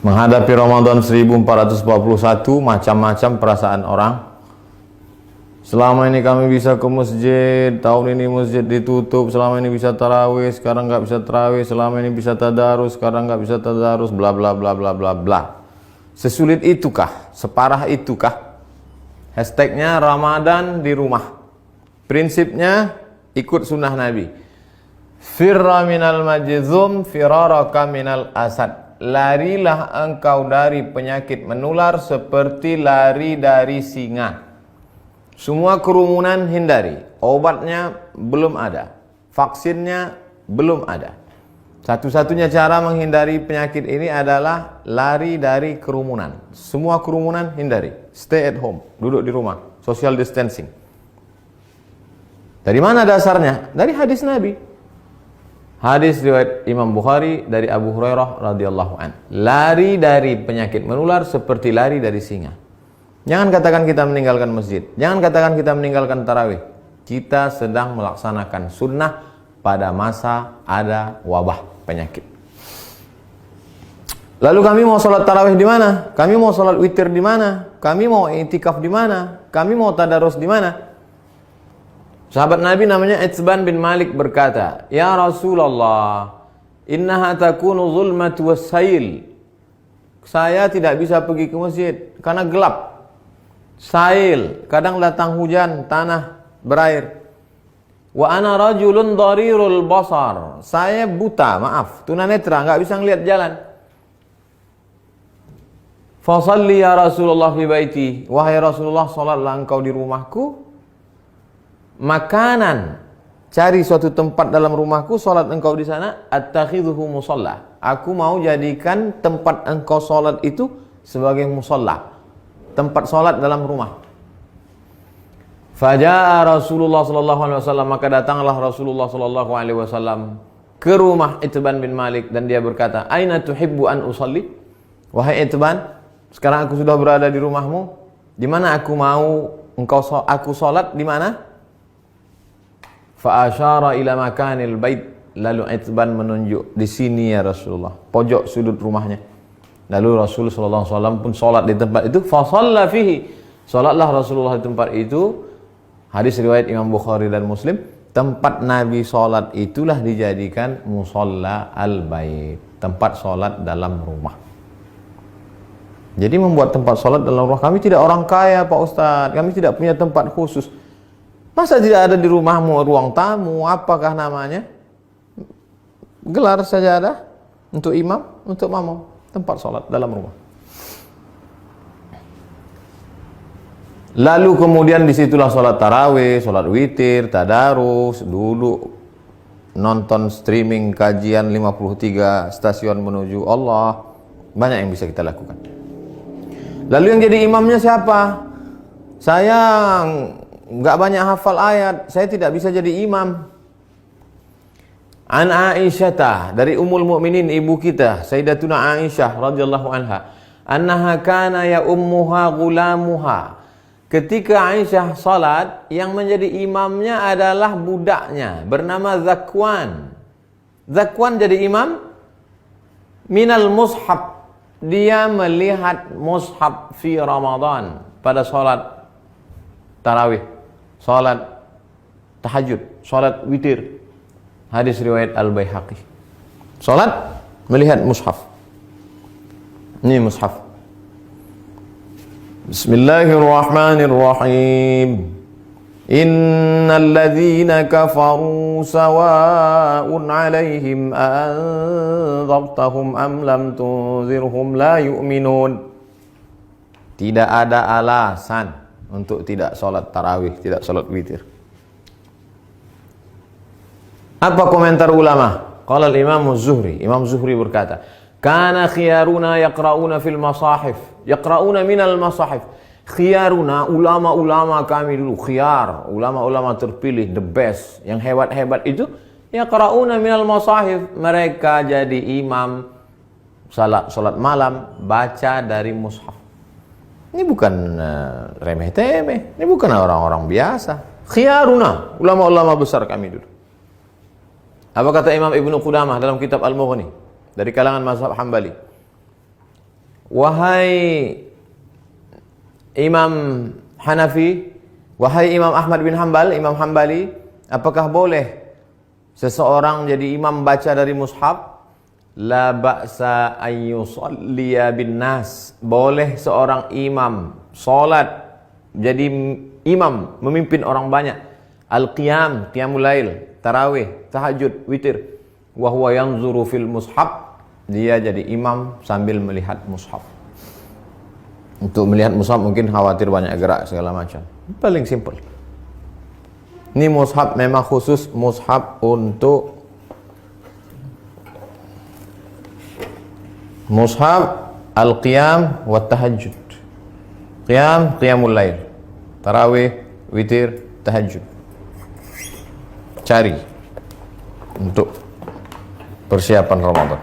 Menghadapi Ramadan 1441, macam-macam perasaan orang. Selama ini kami bisa ke masjid, tahun ini masjid ditutup. Selama ini bisa tarawih, sekarang nggak bisa tarawih. Selama ini bisa tadarus, sekarang nggak bisa tadarus. Bla bla bla bla bla bla. Sesulit itukah? Separah itukah? Hashtagnya Ramadan di rumah. Prinsipnya ikut sunnah Nabi. Firra minal majzum, firaraka minal asad. Larilah engkau dari penyakit menular seperti lari dari singa. Semua kerumunan hindari. Obatnya belum ada. Vaksinnya belum ada. Satu-satunya cara menghindari penyakit ini adalah lari dari kerumunan. Semua kerumunan hindari. Stay at home. Duduk di rumah. Social distancing. Dari mana dasarnya? Dari hadis Nabi. Hadis riwayat Imam Bukhari dari Abu Hurairah radhiyallahu an. Lari dari penyakit menular seperti lari dari singa. Jangan katakan kita meninggalkan masjid. Jangan katakan kita meninggalkan tarawih. Kita sedang melaksanakan sunnah pada masa ada wabah penyakit. Lalu kami mau sholat tarawih di mana? Kami mau sholat witir di mana? Kami mau i'tikaf di mana? Kami mau tadarus di mana? Sahabat Nabi namanya Itsban bin Malik berkata, "Ya Rasulullah, innaha takunu zulmatu wassail." Saya tidak bisa pergi ke masjid karena gelap. Sail, kadang datang hujan, tanah berair. Wa ana rajulun dharirul basar. Saya buta, maaf, tunanetra, enggak bisa ngelihat jalan. Fa shalli ya Rasulullah fi baiti. Wahai Rasulullah, salatlah engkau di rumahku. Makanan, cari suatu tempat dalam rumahku, salat engkau di sana. Attakhidhuhu musalla. Aku mau jadikan tempat engkau salat itu sebagai musalla, tempat salat dalam rumah. Faja'a Rasulullah sallallahu alaihi wasallam, maka datanglah Rasulullah sallallahu alaihi wasallam ke rumah Itban bin Malik dan dia berkata, "Aina tuhibbu an usalli?" Wahai Itban, sekarang aku sudah berada di rumahmu. Di mana aku mau aku salat di mana? Fa asyara ila makanil bait. Lalu Itban menunjuk, di sini ya Rasulullah, pojok sudut rumahnya. Lalu Rasul sallallahu alaihi wasallam pun salat di tempat itu. Fa shalla fihi. Salatlah Rasulullah di tempat itu. Hadis riwayat Imam Bukhari dan Muslim. Tempat Nabi salat itulah dijadikan musalla al-bait, tempat salat dalam rumah. Jadi membuat tempat salat dalam rumah. Kami tidak orang kaya, Pak Ustadz. Kami tidak punya tempat khusus. Masa tidak ada di rumahmu ruang tamu, apakah namanya? Gelar sajadah untuk imam, untuk makmum, tempat salat dalam rumah. Lalu kemudian disitulah salat tarawih, salat witir, tadarus, dulu nonton streaming kajian 53 stasiun menuju Allah. Banyak yang bisa kita lakukan. Lalu yang jadi imamnya siapa? Saya nggak banyak hafal ayat, saya tidak bisa jadi imam. An Aisyah, dari Ummul Mukminin, ibu kita Sayyidatuna Aisyah radhiyallahu anha, annaha kana ya ummuha gulamuha. Ketika Aisyah salat, yang menjadi imamnya adalah budaknya bernama Zakwan. Zakwan jadi imam minal mushaf. Dia melihat mushaf fi Ramadan pada salat tarawih, salat tahajud, salat witir. Hadis riwayat Al-Baihaqi. Salat melihat mushaf. Ini mushaf. Bismillahirrahmanirrahim. Innal ladzina kafaru sawa'un 'alaihim anzartahum am lam tunzirhum la yu'minun. Tidak ada alasan untuk tidak salat tarawih, tidak salat witir. Apa komentar ulama? Qala al-Imam Az-Zuhri. Imam Zuhri berkata, "Kana khiyaruna yaqra'una fil masahif." Yaqra'una minal masahif. Khiyaruna, ulama-ulama kami dulu, khiyar, ulama-ulama terpilih, the best, yang hebat-hebat itu, yaqra'una minal masahif. Mereka jadi imam salat malam, baca dari mushaf. Ini bukan remeh-temeh, ini bukan orang-orang biasa. Khiyaruna, ulama-ulama besar kami dulu. Apa kata Imam Ibnu Qudamah dalam kitab Al-Mughni dari kalangan mazhab Hambali? wahai Imam Hanafi, wahai Imam Ahmad bin Hanbal, Imam Hambali, apakah boleh seseorang jadi imam baca dari mushaf? La ba'sa an yusalliya bin nas. Boleh seorang imam salat jadi imam memimpin orang banyak. Al-qiyam, qiyamul lail, tarawih, tahajud, witir. Wa huwa yanzuru fil mushaf. Dia jadi imam sambil melihat mushaf. Untuk melihat mushaf mungkin khawatir banyak gerak segala macam. Paling simple. Ini mushaf memang khusus mushaf untuk mushaf al-qiyam wa tahajud. Qiyam, qiyamul lail. Tarawih, witir, tahajud. Cari untuk persiapan Ramadan.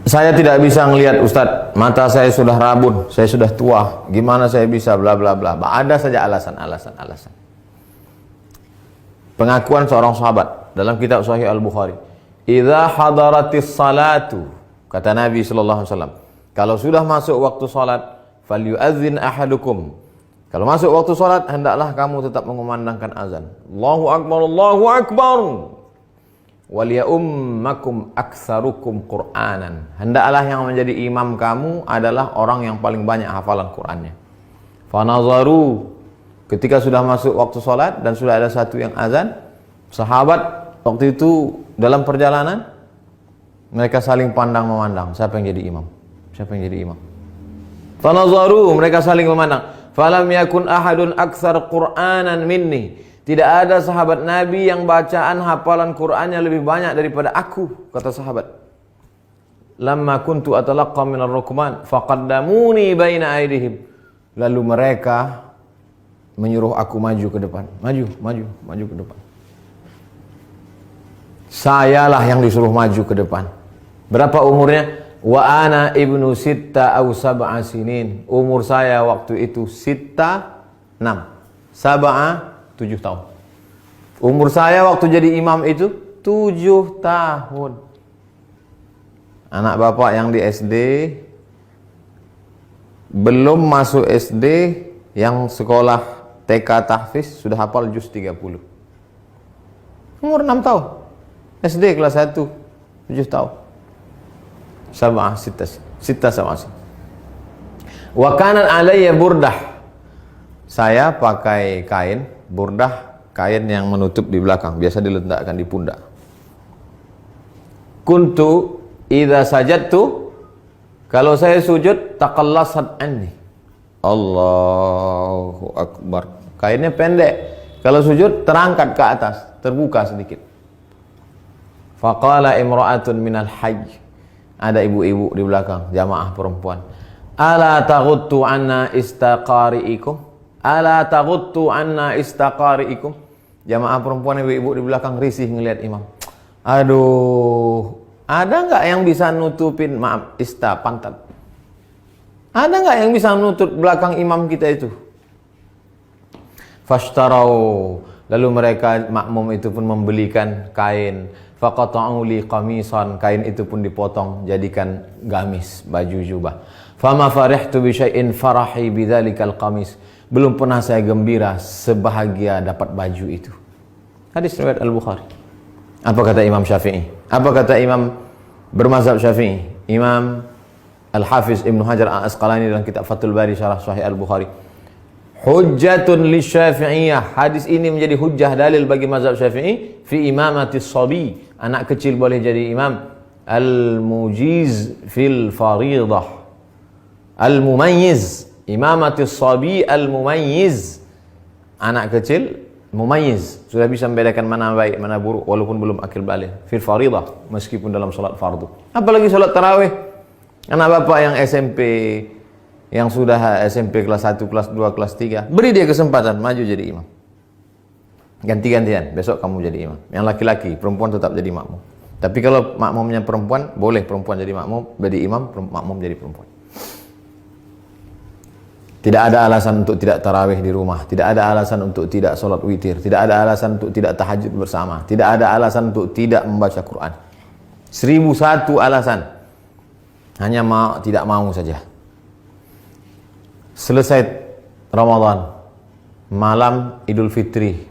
Saya tidak bisa ngelihat Ustadz, mata saya sudah rabun, saya sudah tua, gimana saya bisa bla bla bla. Ada saja alasan. Pengakuan seorang sahabat dalam kitab Sahih Al-Bukhari. Idza hadaratis salatu, kata Nabi sallallahu alaihi wasallam, kalau sudah masuk waktu salat, falyu'adzin ahadukum. Kalau masuk waktu salat, hendaklah kamu tetap mengumandangkan azan. Allahu akbar, Allahu akbar. Waliyummakum aktsarukum Qur'anan. Hendaklah yang menjadi imam kamu adalah orang yang paling banyak hafalan Qur'annya. Fanazaru, ketika sudah masuk waktu salat dan sudah ada satu yang azan, sahabat waktu itu dalam perjalanan mereka saling pandang memandang, siapa yang jadi imam? Siapa yang jadi imam? Fanazaru, mereka saling memandang. Falam yakun ahadun aktsar Qur'anan minni. Tidak ada sahabat Nabi yang bacaan hafalan Qur'annya lebih banyak daripada aku, kata sahabat. Lamma kuntu atalaqqa minar rukman faqaddamuni baina aydihim. Lalu mereka menyuruh aku maju ke depan. Maju ke depan. Sayalah yang disuruh maju ke depan. Berapa umurnya? Wa ana ibnu sitta aw sab'a sinin. Umur saya waktu itu sitta 6. Sab'a 7 tahun. Umur saya waktu jadi imam itu 7 tahun. Anak bapak yang di SD, belum masuk SD, yang sekolah TK tahfiz sudah hafal juz 30. Umur 6 tahun. SD kelas 1, 7 tahun. Sab'ah sitta sab'ah. Wa kana alayya burdah. Saya pakai kain burdah, kain yang menutup di belakang, biasa diletakkan di pundak. Kuntu idza sajadtu, kalau saya sujud, taqallasat anni. Allahu akbar. Kainnya pendek. Kalau sujud terangkat ke atas, terbuka sedikit. Faqala imra'atun minal hajj. Ada ibu-ibu di belakang, jamaah perempuan. Ala taghuttu anna istaqari'ikum? Ala taghuttu anna istaqari'ikum? Jamaah perempuan, ibu-ibu di belakang risih ngelihat imam. Aduh, ada nggak yang bisa nutupin, maaf, pantat? Ada nggak yang bisa nutup belakang imam kita itu? Fashtarau, lalu mereka makmum itu pun membelikan kain. Faqata'u li qamisan, kain itu pun dipotong jadikan gamis, baju jubah. Fama farihtu bi syai'in farahi bidzalikal qamis. Belum pernah saya gembira sebahagia dapat baju itu. Hadis riwayat Al-Bukhari. Apa kata Imam Syafi'i? Apa kata Imam bermazhab Syafi'i? Imam Al-Hafiz Ibnu Hajar Al-Asqalani dalam kitab Fathul Bari syarah Sahih Al-Bukhari. Hujjatun li Syafi'iyah. Hadis ini menjadi hujjah dalil bagi mazhab Syafi'i fi imamatis sabi. Anak kecil boleh jadi imam. Al-mujiz fil faridah. Al-mumayyiz. Imamatis sabi al-mumayyiz. Anak kecil mumayyiz, sudah bisa membedakan mana baik mana buruk walaupun belum akil balik. Fil faridah, meskipun dalam salat fardu. Apalagi salat tarawih. Anak bapak yang SMP, yang sudah SMP kelas 1, kelas 2, kelas 3, beri dia kesempatan maju jadi imam. Ganti-gantian, besok kamu jadi imam. Yang laki-laki, perempuan tetap jadi makmum. Tapi kalau makmumnya perempuan, boleh perempuan jadi makmum, jadi imam, makmum jadi perempuan. Tidak ada alasan untuk tidak tarawih di rumah. Tidak ada alasan untuk tidak sholat witir. Tidak ada alasan untuk tidak tahajud bersama. Tidak ada alasan untuk tidak membaca Quran. 1001 alasan. Hanya tidak mau saja. Selesai Ramadan, malam Idul Fitri.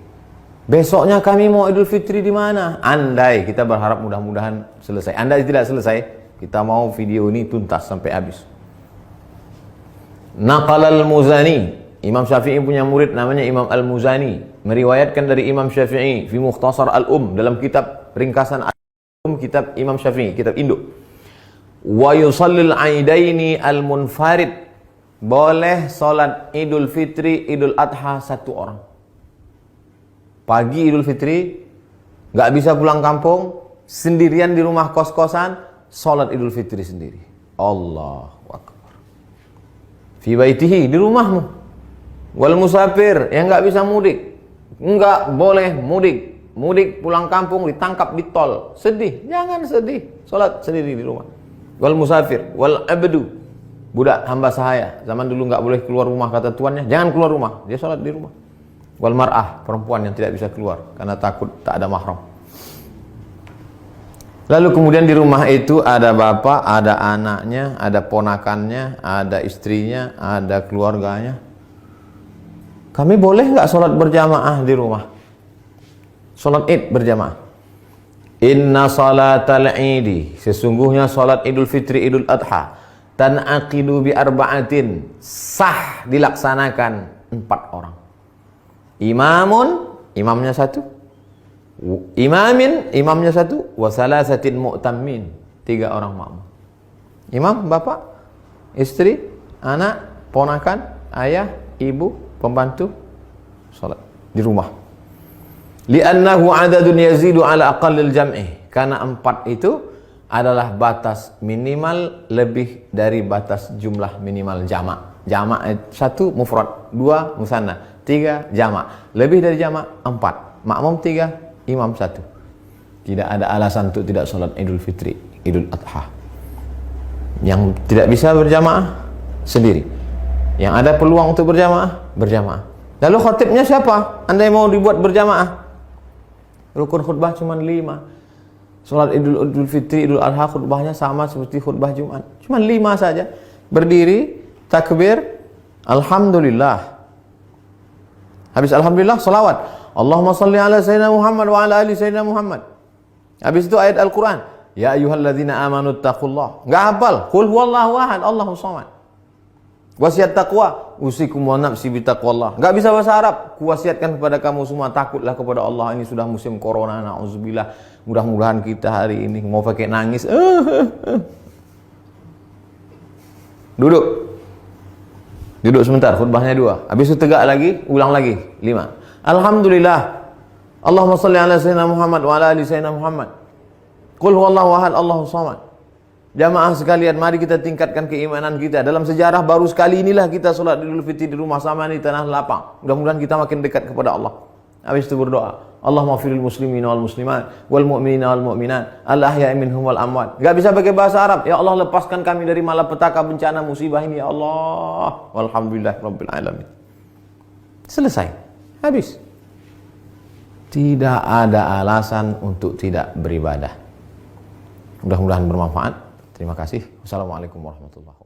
Besoknya kami mau Idul Fitri di mana? Andai, kita berharap mudah-mudahan selesai. Andai tidak selesai, kita mau video ini tuntas sampai habis. Naqal al-Muzani, Imam Syafi'i punya murid namanya Imam al-Muzani, meriwayatkan dari Imam Syafi'i fi Mukhtasar al-Um, dalam kitab ringkasan al-Um, kitab Imam Syafi'i, kitab induk. Wa yusallil aidaini al-munfarid, boleh salat Idul Fitri, Idul Adha satu orang. Pagi Idul Fitri, nggak bisa pulang kampung, sendirian di rumah kos-kosan, salat Idul Fitri sendiri. Allahu Akbar. Fi baitihi, di rumahmu. Wal musafir, yang nggak bisa mudik, nggak boleh mudik. Mudik pulang kampung ditangkap di tol, sedih. Jangan sedih, salat sendiri di rumah. Wal musafir, wal abdu, budak hamba sahaya. Zaman dulu nggak boleh keluar rumah kata tuannya, jangan keluar rumah, dia salat di rumah. Wal mar'ah, perempuan yang tidak bisa keluar karena takut tak ada mahram. Lalu kemudian di rumah itu ada bapak, ada anaknya, ada ponakannya, ada istrinya, ada keluarganya. Kami boleh nggak sholat berjamaah di rumah? Sholat Id berjamaah. Inna salatal idi, sesungguhnya sholat Idul Fitri, Idul Adha, tan'aqidu bi arba'atin, sah dilaksanakan 4 orang. Imamun, imamnya 1. Imamin, imamnya 1, wa salasatin mu'tammin, 3 orang makmum. Imam, bapak, istri, anak, ponakan, ayah, ibu, pembantu, salat di rumah. Li'annahu adadun yazidu ala aqallil jam'i, karena 4 itu adalah batas minimal lebih dari batas jumlah minimal jamak. Jamak 1 mufrad, 2 musanna, 3 jamak. Lebih dari jamak 4, makmum 3, imam 1. Tidak ada alasan untuk tidak sholat Idul Fitri, Idul Adha. Yang tidak bisa berjamaah sendiri. Yang ada peluang untuk berjamaah, berjamaah. Lalu khatibnya siapa? Andai mau dibuat berjamaah, rukun khutbah cuma 5. Sholat Idul Fitri, Idul Adha khutbahnya sama seperti khutbah Jumat, cuma 5 saja. Berdiri, takbir, alhamdulillah. Habis alhamdulillah, salawat. Allahumma salli ala sayyidina Muhammad wa ala ali sayyidina Muhammad. Habis itu ayat Al-Quran. Ya ayyuhalladzina amanu taqullah. Enggak hafal. Qul huwallahu ahad, Allahus samad. Wasiat taqwa, usikum wa nafsi bi taqwallah. Enggak bisa bahasa Arab. Kuwasiatkan kepada kamu semua, takutlah kepada Allah. Ini sudah musim corona, nauzubillah. Mudah-mudahan kita hari ini mau pakai nangis. Duduk. Duduk sebentar, khutbahnya 2. Habis itu tegak lagi, ulang lagi 5. Alhamdulillah. Allahumma salli ala sayyidina Muhammad wa ala ali sayyidina Muhammad. Qul huwallahu ahad, Allahus samad. Jamaah sekalian, mari kita tingkatkan keimanan kita. Dalam sejarah baru sekali inilah kita sholat Idul Fitri di rumah sama di tanah lapang. Mudah-mudahan kita makin dekat kepada Allah. Habis itu berdoa. Allahumma firil muslimin wal muslimat wal mu'minina wal mu'minat al ahya'i minhum wal amwat. Enggak bisa pakai bahasa Arab. Ya Allah, lepaskan kami dari malapetaka bencana musibah ini ya Allah. Walhamdulillah rabbil alamin. Selesai. Habis. Tidak ada alasan untuk tidak beribadah. Mudah-mudahan bermanfaat. Terima kasih. Wassalamualaikum warahmatullahi wabarakatuh.